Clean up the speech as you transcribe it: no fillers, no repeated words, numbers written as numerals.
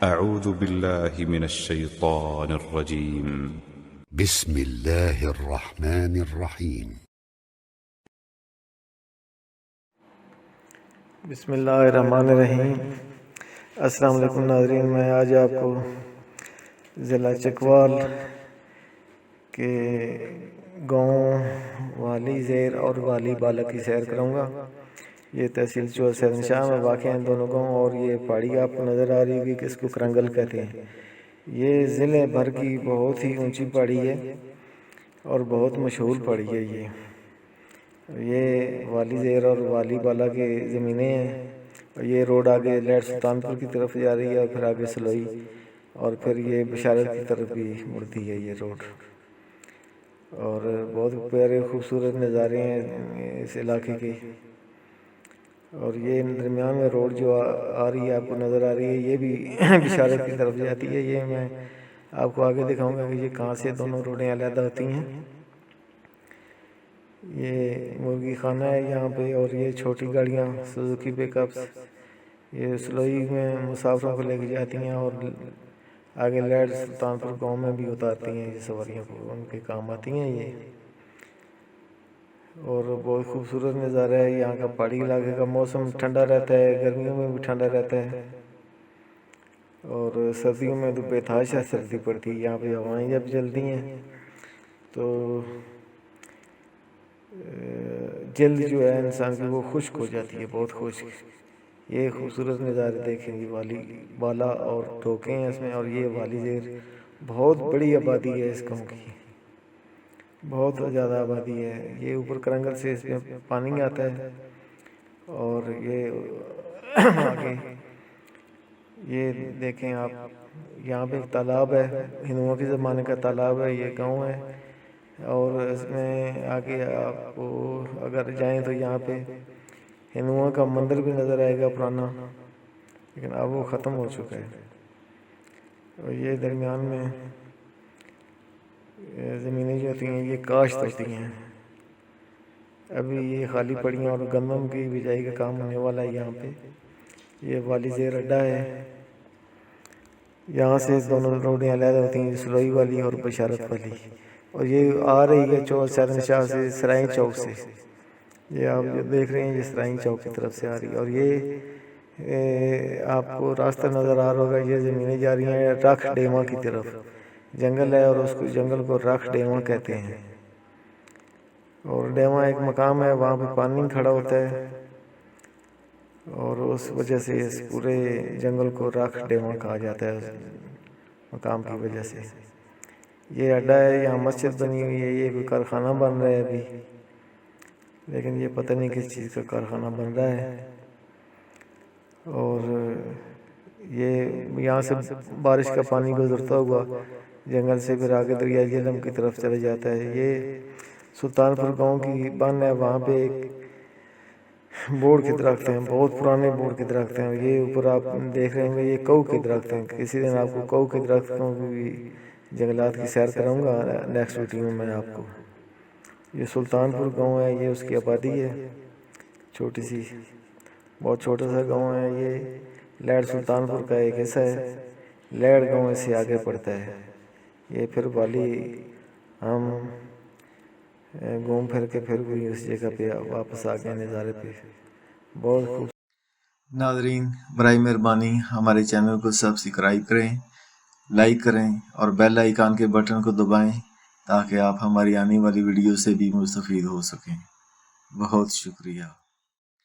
أعوذ بالله من الشيطان الرجيم. بسم الله الرحمن الرحیم. بسم اللہ الرحمن الرحیم. السلام علیکم ناظرین، میں آج آپ کو ضلع چکوال کے گاؤں والی زیر اور والی بالا کی سیر کروں گا. یہ تحصیل شاہ میں واقع ہیں دونوں گاؤں، اور یہ پہاڑی آپ کو نظر آ رہی ہوگی کہ اس کو کرنگل کہتے ہیں. یہ ضلع بھر کی بہت ہی اونچی پہاڑی ہے اور بہت مشہور پہاڑی ہے. یہ والی زیر اور والی بالا کے زمینیں ہیں. اور یہ روڈ آگے لہڑ سلطان پور کی طرف جا رہی ہے، اور پھر آگے سلوئی، اور پھر یہ بشارت کی طرف بھی مڑتی ہے یہ روڈ. اور بہت پیارے خوبصورت نظارے ہیں اس علاقے کے. اور یہ درمیان میں روڈ جو آ رہی ہے آپ کو نظر آ رہی ہے، یہ بھی بشارت کی طرف جاتی ہے. یہ میں آپ کو آگے دکھاؤں گا کہ یہ کہاں سے دونوں روڈیں علیحدہ ہوتی ہیں. یہ مرغی خانہ ہے یہاں پہ، اور یہ چھوٹی گاڑیاں سوزوکی پک اپس یہ سلوئی میں مسافروں کو لے کے جاتی ہیں، اور آگے لہڑ سلطان پور گاؤں میں بھی اتارتی ہیں یہ سواریوں کو، ان کے کام آتی ہیں یہ. اور بہت خوبصورت نظارہ ہے یہاں کا. پہاڑی علاقے کا موسم ٹھنڈا رہتا ہے، گرمیوں میں بھی ٹھنڈا رہتا ہے، اور سردیوں میں تو بےتحاشا سردی پڑتی ہے. یہاں پہ ہوائیں جب چلتی ہیں تو جلد جو ہے انسان کی وہ خشک ہو جاتی ہے، بہت خشک. یہ خوبصورت نظارے دیکھیں گے. والی بالا اور ٹوکے ہیں اس میں، اور یہ والی زیر. بہت بڑی آبادی ہے اس گاؤں کی، بہت زیادہ آبادی ہے. یہ اوپر کرنگل سے اس میں پانی آتا ہے. اور یہ آگے یہ دیکھیں آپ، یہاں پہ ایک تالاب ہے، ہندوؤں کے زمانے کا تالاب ہے. یہ گاؤں ہے، اور اس میں آگے آپ کو اگر جائیں تو یہاں پہ ہندوؤں کا مندر بھی نظر آئے گا پرانا، لیکن اب وہ ختم ہو چکا ہے. اور یہ درمیان میں زمینیں جو ہوتی ہیں یہ کاشت ہوتی ہیں. ابھی یہ خالی پڑی ہیں، اور گندم کی بجائی کا کام ہونے والا ہے یہاں پہ. یہ والی زیر اڈا ہے. یہاں سے دونوں روڈیں علیحدہ ہوتی ہیں، سلوئی والی اور بشارت والی. اور یہ آ رہی ہے شاہ سے سرائیں چوک سے. یہ آپ جو دیکھ رہے ہیں یہ سرائیں چوک کی طرف سے آ رہی ہے. اور یہ آپ کو راستہ نظر آ رہا ہوگا، یہ زمینیں جا رہی ہیں رکھ ڈیما کی طرف. جنگل ہے، اور اس کو جنگل کو رکھ ڈیما کہتے ہیں. اور ڈیما ایک مقام ہے، وہاں پہ پانی کھڑا ہوتا ہے، اور اس وجہ سے اس پورے جنگل کو رکھ ڈیما کہا جاتا ہے، اس مقام کی وجہ سے. یہ اڈا ہے، یہاں مسجد بنی ہوئی ہے. یہ کوئی کارخانہ بن رہا ہے ابھی، لیکن یہ پتہ نہیں کس چیز کا کارخانہ بن رہا ہے. اور یہ یہاں سے بارش کا پانی گزرتا ہوا جنگل سے پھر آگے دریا جہلم کی طرف چلا جاتا ہے. یہ سلطان پور گاؤں کی بن ہے. وہاں پہ ایک بورڈ کے درخت ہیں، بہت پرانے بورڈ کے درخت ہیں. یہ اوپر آپ دیکھ رہے ہوں گے یہ کئو کے درخت ہیں. کسی دن آپ کو کئو کے درختوں کی بھی جنگلات کی سیر کراؤں گا نیکسٹ ویڈیو میں آپ کو. یہ سلطان پور گاؤں ہے، یہ اس کی آبادی ہے چھوٹی سی، بہت چھوٹا سا گاؤں ہے. یہ لہڑ سلطان پور کا ایک حصہ ہے. لہڑ گاؤں اس سے آگے پڑتا ہے. یہ پھر والی ہم گھوم پھر کے پھر بھی اس جگہ پہ واپس آ گئے نظارے پہ. بہت خوب. ناظرین برائے مہربانی ہمارے چینل کو سبسکرائب کریں، لائک کریں، اور بیل آئیکن کے بٹن کو دبائیں تاکہ آپ ہماری آنے والی ویڈیو سے بھی مستفید ہو سکیں. بہت شکریہ.